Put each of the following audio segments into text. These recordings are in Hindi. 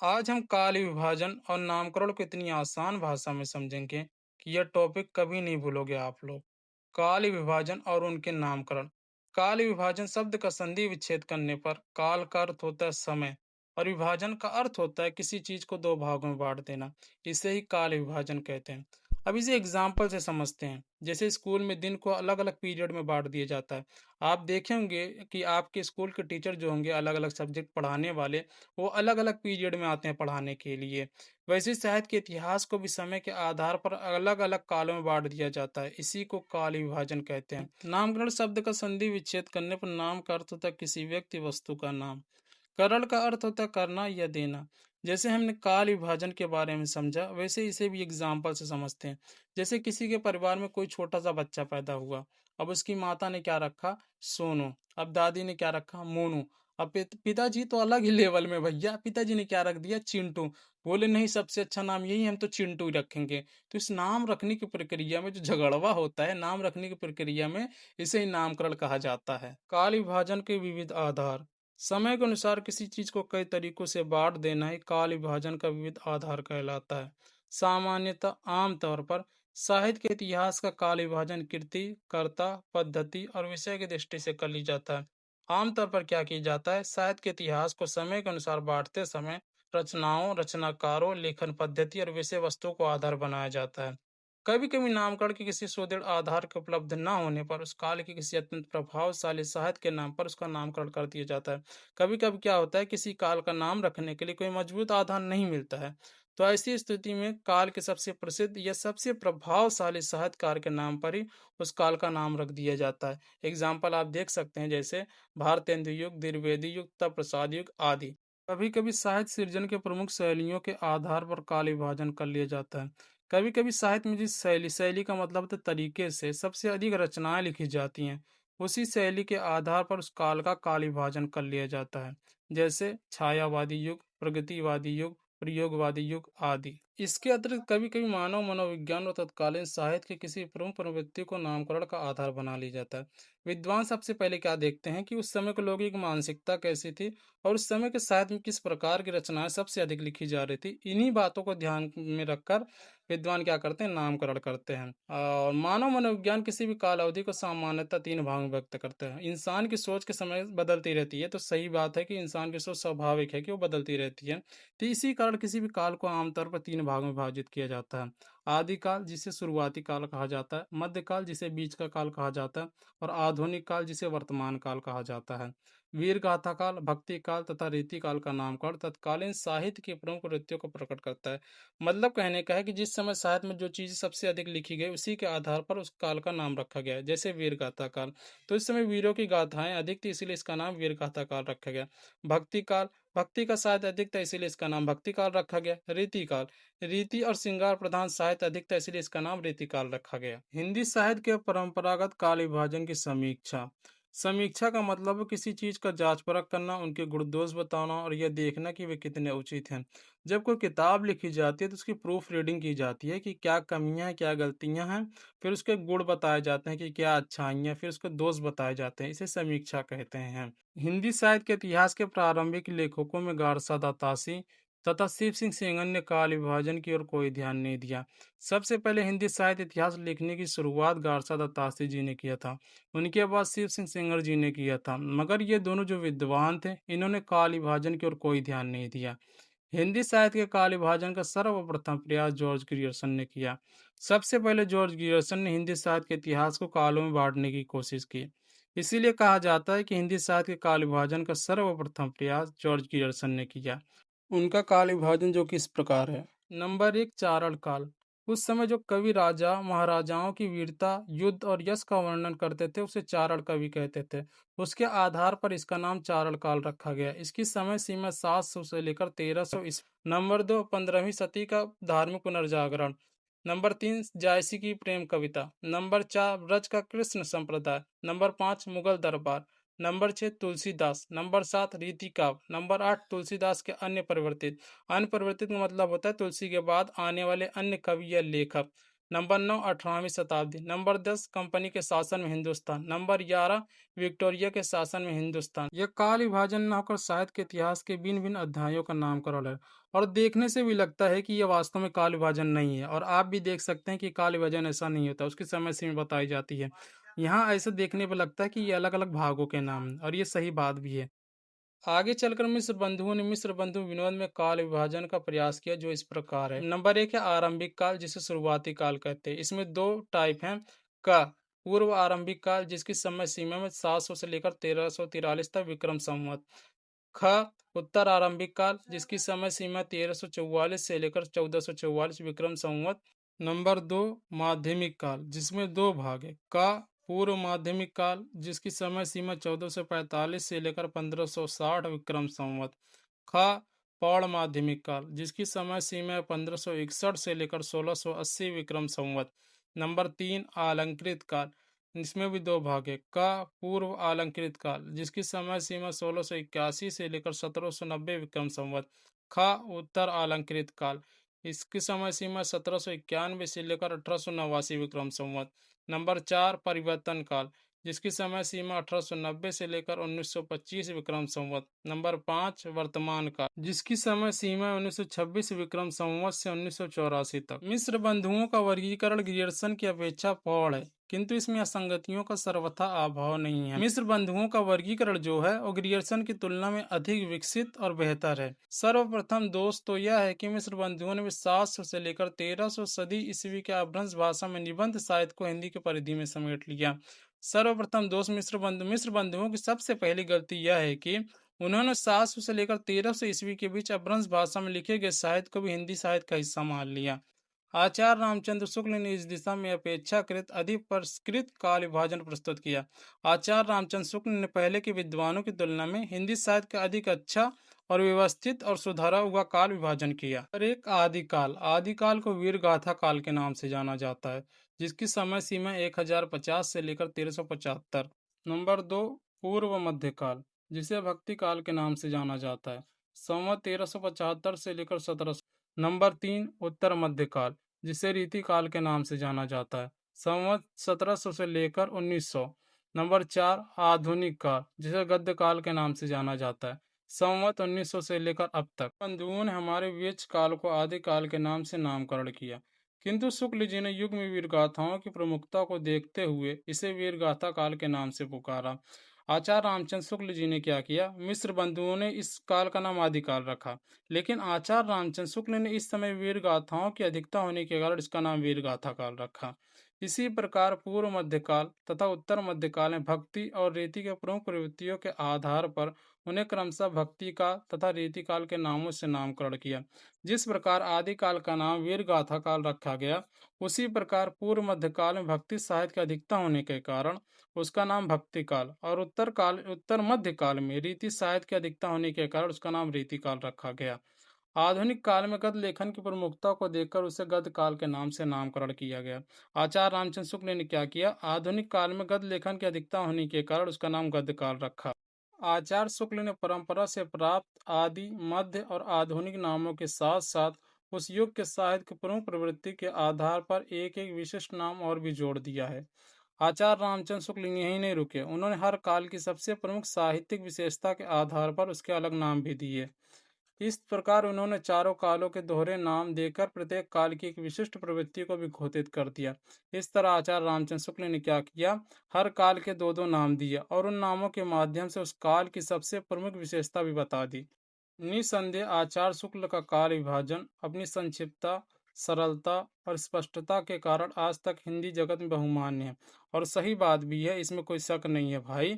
आज हम काल विभाजन और नामकरण को इतनी आसान भाषा में समझेंगे कि यह टॉपिक कभी नहीं भूलोगे आप लोग। काल विभाजन और उनके नामकरण। काल विभाजन शब्द का संधि विच्छेद करने पर काल का अर्थ होता है समय और विभाजन का अर्थ होता है किसी चीज को दो भागों में बांट देना। इसे ही काल विभाजन कहते हैं। अब इसे एग्जाम्पल से समझते हैं। जैसे स्कूल में दिन को अलग अलग पीरियड में बांट दिया जाता है। आप देखे होंगे कि आपके स्कूल के टीचर जो होंगे अलग अलग सब्जेक्ट पढ़ाने वाले, वो अलग-अलग पीरियड में आते हैं पढ़ाने के लिए। वैसे ही साहित्य के इतिहास को भी समय के आधार पर अलग-अलग कालों में बाँट दिया जाता है। इसी को काल विभाजन कहते हैं। नामकरण शब्द का संधि विच्छेद करने पर नाम का अर्थ होता है किसी व्यक्ति वस्तु का नाम। करण का अर्थ होता है करना या देना। जैसे हमने काल विभाजन के बारे में समझा, वैसे इसे भी एग्जाम्पल से समझते हैं। जैसे किसी के परिवार में कोई छोटा सा बच्चा पैदा हुआ। अब उसकी माता ने क्या रखा? सोनू। अब दादी ने क्या रखा? मोनू। अब पिताजी तो अलग ही लेवल में भैया, पिताजी ने क्या रख दिया? चिंटू। बोले नहीं, सबसे अच्छा नाम यही है, हम तो चिंटू ही रखेंगे। तो इस नाम रखने की प्रक्रिया में जो झगड़वा होता है, नाम रखने की प्रक्रिया में, इसे ही नामकरण कहा जाता है। काल विभाजन के विविध आधार। समय के अनुसार किसी चीज को कई तरीकों से बांट देना ही काल विभाजन का विविध आधार कहलाता है। सामान्यतः आमतौर पर साहित्य के इतिहास का काल विभाजन कृति, कर्ता, पद्धति और विषय की दृष्टि से कर ली जाता है। आमतौर पर क्या किया जाता है, साहित्य के इतिहास को समय के अनुसार बांटते समय रचनाओं, रचनाकारों, लेखन पद्धति और विषय वस्तु को आधार बनाया जाता है। कभी कभी नामकरण के किसी सुदृढ़ आधार के उपलब्ध न होने पर उस काल के किसी अत्यंत प्रभावशाली साहित्य के नाम पर उसका नामकरण कर दिया जाता है। कभी कभी क्या होता है, किसी काल का नाम रखने के लिए कोई मजबूत आधार नहीं मिलता है। तो ऐसी स्थिति में काल के सबसे प्रसिद्ध या सबसे प्रभावशाली साहित्यकार के नाम पर ही उस काल का नाम रख दिया जाता है। एग्जाम्पल आप देख सकते हैं, जैसे भारतेंदु युग, द्विवेदी युग, तब प्रसाद युग आदि। कभी कभी साहित्य सृजन के प्रमुख शैलियों के आधार पर काल विभाजन कर लिया जाता है। कभी कभी साहित्य में जिस शैली शैली का मतलब होता है तरीके से सबसे अधिक रचनाएं लिखी जाती हैं, उसी शैली के आधार पर उस काल का काल विभाजन कर लिया जाता है। जैसे छायावादी युग, प्रगतिवादी युग, प्रयोगवादी युग आदि। इसके अतिरिक्त कभी कभी मानव मनोविज्ञान और तत्कालीन साहित्य के किसी प्रमुख प्रवृत्ति को नामकरण का आधार बना लिया जाता है। विद्वान सबसे पहले क्या देखते हैं कि उस समय के लोगों की मानसिकता कैसी थी और उस समय के साहित्य में किस प्रकार की रचनाएं सबसे अधिक लिखी जा रही थी। इन्हीं बातों को ध्यान में रखकर विद्वान क्या करते हैं, नामकरण करते हैं। और मानव मनोविज्ञान किसी भी काल अवधि को सामान्यतः तीन भागों में व्यक्त करते हैं। इंसान की सोच के समय बदलती रहती है, तो सही बात है कि इंसान की सोच स्वाभाविक है कि वो बदलती रहती है। तो इसी कारण किसी भी काल को आमतौर पर तीन भागों में विभाजित किया जाता है। आदिकाल, जिसे शुरुआती काल कहा जाता है, मध्यकाल जिसे बीच का काल कहा जाता है, और आधुनिक काल जिसे वर्तमान काल कहा जाता है। वीर गाथा काल, भक्ति काल तथा रीति काल का नामकरण तत्कालीन साहित्य की प्रमुख वृत्तियों को प्रकट करता है। मतलब कहने का है कि जिस समय साहित्य में जो चीज़ सबसे अधिक लिखी गई, उसी के आधार पर उस काल का नाम रखा गया है। जैसे वीर गाथा काल, तो इस समय वीरों की गाथाएं अधिक थी, इसीलिए इसका नाम वीर गाथा काल रखा गया। भक्ति काल, भक्ति का साहित्य अधिक था, इसीलिए इसका नाम भक्ति काल रखा गया। रीति काल, रीति और श्रृंगार प्रधान साहित्य अधिक था, इसीलिए इसका नाम रीति काल रखा गया। हिंदी साहित्य के परंपरागत काल विभाजन की समीक्षा। समीक्षा का मतलब है किसी चीज का जांच परख करना, उनके गुण दोष बताना और यह देखना कि वे कितने उचित हैं। जब कोई किताब लिखी जाती है तो उसकी प्रूफ रीडिंग की जाती है कि क्या कमियां हैं, क्या गलतियां हैं। फिर उसके गुण बताए जाते हैं कि क्या अच्छाइयां हैं, फिर उसके दोष बताए जाते हैं। इसे समीक्षा कहते हैं। हिंदी साहित्य के इतिहास के प्रारंभिक लेखकों में गारसा दातासी तथा शिव सिंह सेंगर ने काल विभाजन की ओर कोई ध्यान नहीं दिया। सबसे पहले हिंदी साहित्य इतिहास लिखने की शुरुआत गारसा दत्तासी जी ने किया था। उनके बाद शिव सिंह सेंगर जी ने किया था, मगर ये दोनों जो विद्वान थे, इन्होंने काल विभाजन की ओर कोई ध्यान नहीं दिया। हिंदी साहित्य के काल विभाजन का सर्वप्रथम प्रयास जॉर्ज ग्रियर्सन ने किया। सबसे पहले जॉर्ज ग्रियर्सन ने हिंदी साहित्य के इतिहास को कालों में बांटने की कोशिश की। इसीलिए कहा जाता है कि हिंदी साहित्य के काल विभाजन का सर्वप्रथम प्रयास जॉर्ज ग्रियर्सन ने किया। उनका काल विभाजन जो कि इस प्रकार है। नंबर एक, चारण काल। उस समय जो कवि राजा महाराजाओं की वीरता, युद्ध और यश का वर्णन करते थे, उसे चारण कवि कहते थे। उसके आधार पर इसका नाम चारण काल रखा गया। इसकी समय सीमा 700 से लेकर 1300 ईस्वी। नंबर दो, 15वीं सदी का धार्मिक पुनर्जागरण। नंबर तीन, जायसी की प्रेम कविता। नंबर चार, ब्रज का कृष्ण संप्रदाय। नंबर पाँच, मुगल दरबार। नंबर छः, तुलसीदास। नंबर सात, रीति काव्य। नंबर आठ, तुलसीदास के अन्य परिवर्तित। अन्य परिवर्तित का मतलब होता है तुलसी के बाद आने वाले अन्य कवि या लेखक। नंबर 9 18वीं शताब्दी। नंबर 10 कंपनी के शासन में हिंदुस्तान। नंबर 11 विक्टोरिया के शासन में हिंदुस्तान। यह काल विभाजन न होकर साहित्य के इतिहास के भिन्न भिन्न अध्यायों का नामकरण है और देखने से भी लगता है कि यह वास्तव में काल विभाजन नहीं है। और आप भी देख सकते हैं कि काल विभाजन ऐसा नहीं होता, उसकी समय सीमा बताई जाती है। यहाँ ऐसे देखने पर लगता है कि ये अलग अलग भागों के नाम हैं और ये सही बात भी है। आगे चलकर मिस्र बंधुओं ने मिस्र बंधु विनोद में काल विभाजन का प्रयास किया, जो इस प्रकार है। नंबर 1 है आरंभिक काल, जिसे शुरुआती काल कहते हैं। इसमें दो टाइप हैं। का पूर्व आरंभिक काल, जिसकी समय सीमा में 700 से लेकर 1343 तक विक्रम संवत। ख उत्तर आरंभिक काल, जिसकी समय सीमा 1344 से लेकर 1444 विक्रम संवत। नंबर 2 माध्यमिक काल, जिसमें दो भाग है। का पूर्व माध्यमिक काल, जिसकी समय सीमा 1445 से लेकर 1560 विक्रम संवत। ख पौड़ माध्यमिक काल, जिसकी समय सीमा 1561 से लेकर 1680 विक्रम संवत। नंबर 3 आलंकृत काल, इसमें भी दो भाग है। का पूर्व आलंकृत काल, जिसकी समय सीमा 1681 से लेकर 1790 विक्रम संवत। ख उत्तर आलंकृत काल, इसकी समय सीमा 1791 से लेकर 1889 विक्रम संवत। नंबर 4 परिवर्तन काल, जिसकी समय सीमा 1890 से लेकर 1925 विक्रम संवत। नंबर 5 वर्तमान काल, जिसकी समय सीमा 1926 विक्रम संवत से 1984 तक। मिस्र बंधुओं का वर्गीकरण ग्रियर्सन की अपेक्षा प्रौढ़ है, किंतु इसमें असंगतियों का सर्वथा अभाव नहीं है। मिस्र बंधुओं का वर्गीकरण जो है वो ग्रियर्सन की तुलना में अधिक विकसित और बेहतर है। सर्वप्रथम दोष तो यह है कि मिस्र बंधुओं ने 700 से लेकर 1300 सदी ईस्वी के अपभ्रंश भाषा में निबंध साहित्य को हिंदी की परिधि में समेट लिया। सर्वप्रथम दोष मिस्र बंधुओं की सबसे पहली गलती यह है कि उन्होंने 700 से लेकर 1300 ईस्वी के बीच अपभ्रंश भाषा में लिखे गए साहित्य को भी हिंदी साहित्य का हिस्सा मान लिया। आचार्य रामचंद्र शुक्ल ने इस दिशा में अपेक्षाकृत अधिक परिष्कृत काल विभाजन प्रस्तुत किया। आचार्य रामचंद्र शुक्ल ने पहले के विद्वानों की तुलना में हिंदी साहित्य का अधिक अच्छा और व्यवस्थित और सुधारा हुआ काल विभाजन किया। और एक आदिकाल, आदिकाल को वीर गाथा काल के नाम से जाना जाता है, जिसकी समय सीमा 1050 से लेकर 1375। नंबर 2 पूर्व मध्यकाल, जिसे भक्ति काल के नाम से जाना जाता है, संवत 1375 से लेकर 1700। नंबर 3 उत्तर मध्यकाल, जिसे रीति काल के नाम से जाना जाता है, संवत 1700 से लेकर 1900। नंबर 4 आधुनिक काल, जिसे गद्य काल के नाम से जाना जाता है, संवत 1900 से लेकर अब तक। बंधुओं ने हमारे वेच काल को आदि काल के नाम से नामकरण किया, किंतु शुक्ल जी ने युग में वीर गाथाओं की प्रमुखता को देखते हुए इसे वीर गाथा काल के नाम से पुकारा। आचार्य रामचंद्र शुक्ल जी ने क्या किया, मिस्र बंधुओं ने इस काल का नाम आदिकाल रखा, लेकिन आचार्य रामचंद्र शुक्ल ने इस समय वीर गाथाओं की अधिकता होने के कारण इसका नाम वीर गाथा काल रखा। इसी प्रकार पूर्व मध्यकाल तथा उत्तर मध्यकाल में भक्ति और रीति के प्रमुख प्रवृत्तियों के आधार पर उन्हें क्रमशः भक्ति का तथा रीति काल के नामों से नामकरण किया। जिस प्रकार आदिकाल का नाम वीर गाथा काल रखा गया, उसी प्रकार पूर्व मध्यकाल में भक्ति साहित्य की अधिकता होने के कारण उसका नाम भक्ति काल और उत्तर मध्य काल में रीति साहित्य की अधिकता होने के कारण उसका नाम रीति काल रखा गया। आधुनिक काल में गद्य लेखन की प्रमुखता को देखकर उसे गद्य काल के नाम से नामकरण किया गया। आचार्य रामचंद्र शुक्ल ने क्या किया, आधुनिक काल में गद्य लेखन की अधिकता होने के कारण उसका नाम गद्य काल रखा। आचार्य शुक्ल ने परंपरा से प्राप्त आदि मध्य और आधुनिक नामों के साथ साथ उस युग के साहित्य की प्रमुख प्रवृत्ति के आधार पर एक एक विशिष्ट नाम और भी जोड़ दिया है। आचार्य रामचंद्र शुक्ल यहीं नहीं रुके, उन्होंने हर काल की सबसे प्रमुख साहित्यिक विशेषता के आधार पर उसके अलग नाम भी दिए। इस प्रकार उन्होंने चारों कालों के दोहरे नाम देकर प्रत्येक काल की एक विशिष्ट प्रवृत्ति को भी घोषित कर दिया। इस तरह आचार्य रामचंद्र शुक्ल ने क्या किया, हर काल के दो दो नाम दिए और उन नामों के माध्यम से उस काल की सबसे प्रमुख विशेषता भी बता दी। निसंदेह आचार्य शुक्ल का काल विभाजन अपनी संक्षिप्तता, सरलता और स्पष्टता के कारण आज तक हिंदी जगत में बहुमान्य है। और सही बात भी है, इसमें कोई शक नहीं है भाई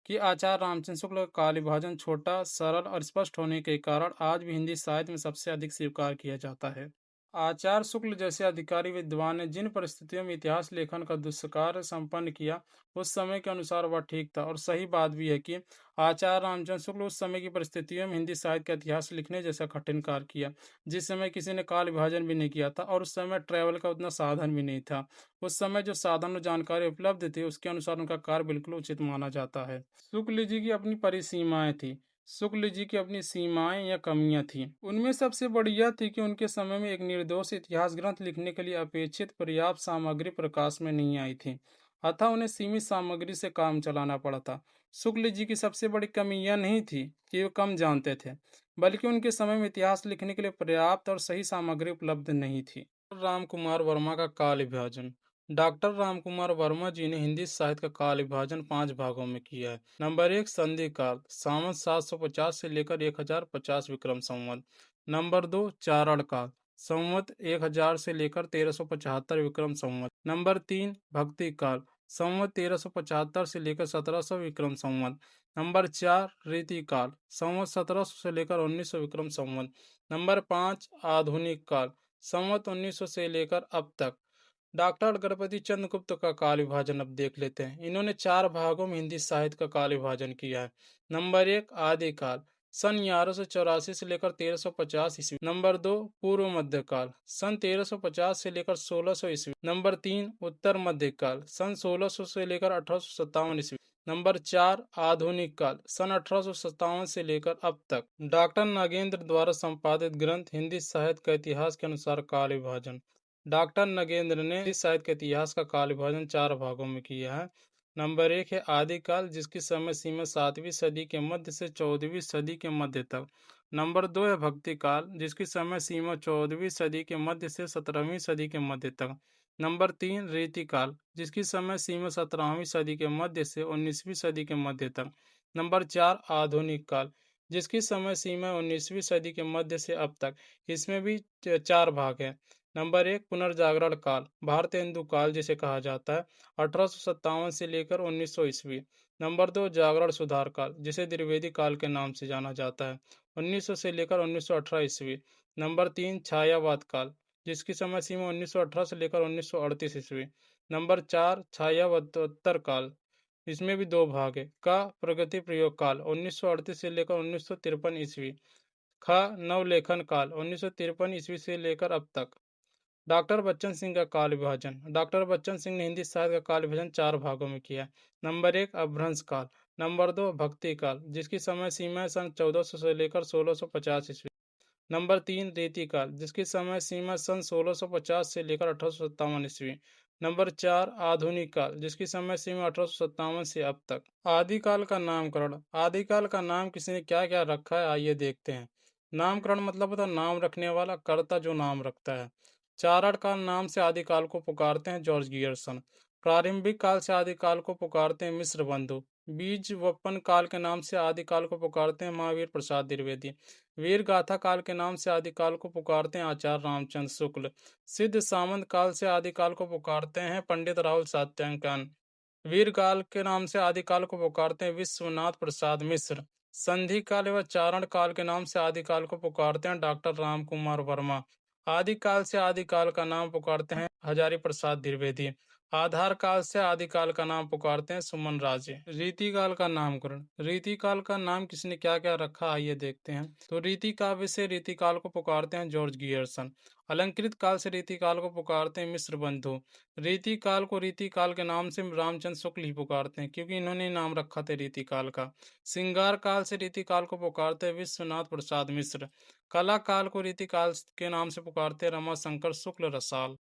कि आचार्य रामचंद्र शुक्ल का काल विभाजन छोटा, सरल और स्पष्ट होने के कारण आज भी हिंदी साहित्य में सबसे अधिक स्वीकार किया जाता है। आचार्य शुक्ल जैसे अधिकारी विद्वान ने जिन परिस्थितियों में इतिहास लेखन का दुष्कार्य संपन्न किया, उस समय के अनुसार वह ठीक था। और सही बात भी है कि आचार्य रामचंद्र शुक्ल उस समय की परिस्थितियों में हिंदी साहित्य का इतिहास लिखने जैसा कठिन कार्य किया, जिस समय किसी ने काल विभाजन भी नहीं किया था और उस समय ट्रैवल का उतना साधन भी नहीं था। उस समय जो साधन और जानकारी उपलब्ध थी उसके अनुसार उनका कार्य बिल्कुल उचित माना जाता है। शुक्ल जी की अपनी परिसीमाएं थी, शुक्ल जी की अपनी सीमाएं या कमियां थीं। उनमें सबसे बड़ी यह थी कि उनके समय में एक निर्दोष इतिहास ग्रंथ लिखने के लिए अपेक्षित पर्याप्त सामग्री प्रकाश में नहीं आई थी, अतः उन्हें सीमित सामग्री से काम चलाना पड़ा था। शुक्ल जी की सबसे बड़ी कमी यह नहीं थी कि वे कम जानते थे, बल्कि उनके समय में इतिहास लिखने के लिए पर्याप्त और सही सामग्री उपलब्ध नहीं थी। राम कुमार वर्मा का काल विभाजन। डॉक्टर रामकुमार वर्मा जी ने हिंदी साहित्य का काल विभाजन 5 भागों में किया है। नंबर 1, संधि काल, सावंत 750 से लेकर 1050 विक्रम संवत। नंबर 2, चारण काल, संवत 1000 से लेकर 1375 विक्रम संवत। नंबर 3, भक्ति काल, संवत 1375 से लेकर 1700 विक्रम संवत। नंबर 4, रीति काल, संवत 1700 से लेकर 1900 विक्रम संवत। नंबर 5, आधुनिक काल, संवत 1900 से लेकर अब तक। डॉक्टर गणपति चंद्र गुप्त का काल विभाजन अब देख लेते हैं। इन्होंने 4 भागों में हिंदी साहित्य का काल विभाजन किया है। नंबर 1, आदिकाल, सन 1184 से लेकर 1350 ईस्वी। नंबर 2, पूर्व मध्यकाल, सन 1350 से लेकर 1600 ईस्वी। नंबर 3, उत्तर मध्यकाल, सन 1600 से लेकर 1857 ईस्वी। नंबर 4, आधुनिक काल, सन 1857 से लेकर अब तक। डॉक्टर नागेंद्र द्वारा संपादित ग्रंथ हिंदी साहित्य का इतिहास के अनुसार काल विभाजन। डॉक्टर नगेंद्र ने हिंदी साहित्य के इतिहास का काल विभाजन 4 भागों में किया है। नंबर 1 है आदिकाल, जिसकी समय सीमा 7वीं सदी के मध्य से 14वीं सदी के मध्य तक। नंबर 2 है भक्ति काल, जिसकी समय सीमा 14वीं सदी के मध्य से 17वीं सदी के मध्य तक। नंबर 3, रीति काल, जिसकी समय सीमा 17वीं सदी के मध्य से 19वीं सदी के मध्य तक। नंबर 4, आधुनिक काल, जिसकी समय सीमा 19वीं सदी के मध्य से अब तक। इसमें भी 4 भाग हैं। नंबर 1, पुनर्जागरण काल, भारतेंदु काल जिसे कहा जाता है, 1857 से लेकर 1900 ईस्वी। नंबर 2, जागरण सुधार काल, जिसे द्विवेदी काल के नाम से जाना जाता है, 1900 से लेकर 1918 ईस्वी। नंबर 3, छायावाद काल, जिसकी समय सीमा 1918 से लेकर 1938 ईस्वी। नंबर 4, छायावतोत्तर काल, इसमें भी 2 भाग है। का प्रगति प्रयोग काल, 1938 से लेकर 1953 ईस्वी। ख नवलेखन काल, 1953 ईस्वी से लेकर अब तक। डॉक्टर बच्चन सिंह का काल विभाजन। डॉक्टर बच्चन सिंह ने हिंदी साहित्य का काल विभाजन 4 भागों में किया। नंबर 1, अपभ्रंश काल। नंबर 2, भक्ति काल, जिसकी समय सीमा है सन 1400 से लेकर 1650 ईस्वी। नंबर 3, रीति काल, जिसकी समय सीमा सन 1650 से लेकर 1857 ईस्वी। नंबर 4, आधुनिक काल, जिसकी समय सीमा 1857 से अब तक। आदिकाल का नामकरण। आदिकाल का नाम किसी ने क्या क्या रखा है, आइए देखते हैं। नामकरण मतलब होता है नाम रखने वाला, कर्ता जो नाम रखता है। चारण काल नाम से आदिकाल को पुकारते हैं जॉर्ज गियर्सन। प्रारंभिक काल से आदिकाल को पुकारते हैं मिश्र बंधु। बीज वपन काल के नाम से आदिकाल को पुकारते हैं महावीर प्रसाद द्विवेदी। वीर गाथा काल के नाम से आदिकाल को पुकारते हैं आचार्य रामचंद्र शुक्ल। सिद्ध सामंत काल से आदिकाल को पुकारते हैं पंडित राहुल सात्यंकन। वीर काल के नाम से आदिकाल को पुकारते हैं विश्वनाथ प्रसाद मिश्र। संधि काल एवं चारण काल के नाम से आदिकाल को पुकारते हैं डॉक्टर राम कुमार वर्मा। आदिकाल से आदिकाल का नाम पुकारते हैं हजारी प्रसाद द्विवेदी। आधार काल से आदिकाल का नाम पुकारते हैं सुमन राजे। रीतिकाल का नामकरण। रीतिकाल का नाम किसने क्या क्या रखा, आइए देखते हैं। तो रीति काव्य से रीतिकाल को पुकारते हैं जॉर्ज गियर्सन। अलंकृत काल से रीतिकाल को पुकारते हैं मिश्र बंधु। रीतिकाल को रीतिकाल के नाम से रामचंद्र शुक्ल ही पुकारते हैं, क्योंकि इन्होंने नाम रखा था रीतिकाल का। श्रृंगार काल से रीतिकाल को पुकारते हैं विश्वनाथ प्रसाद मिश्र। कला काल को रीतिकाल के नाम से पुकारते हैं रमाशंकर शुक्ल रसाल।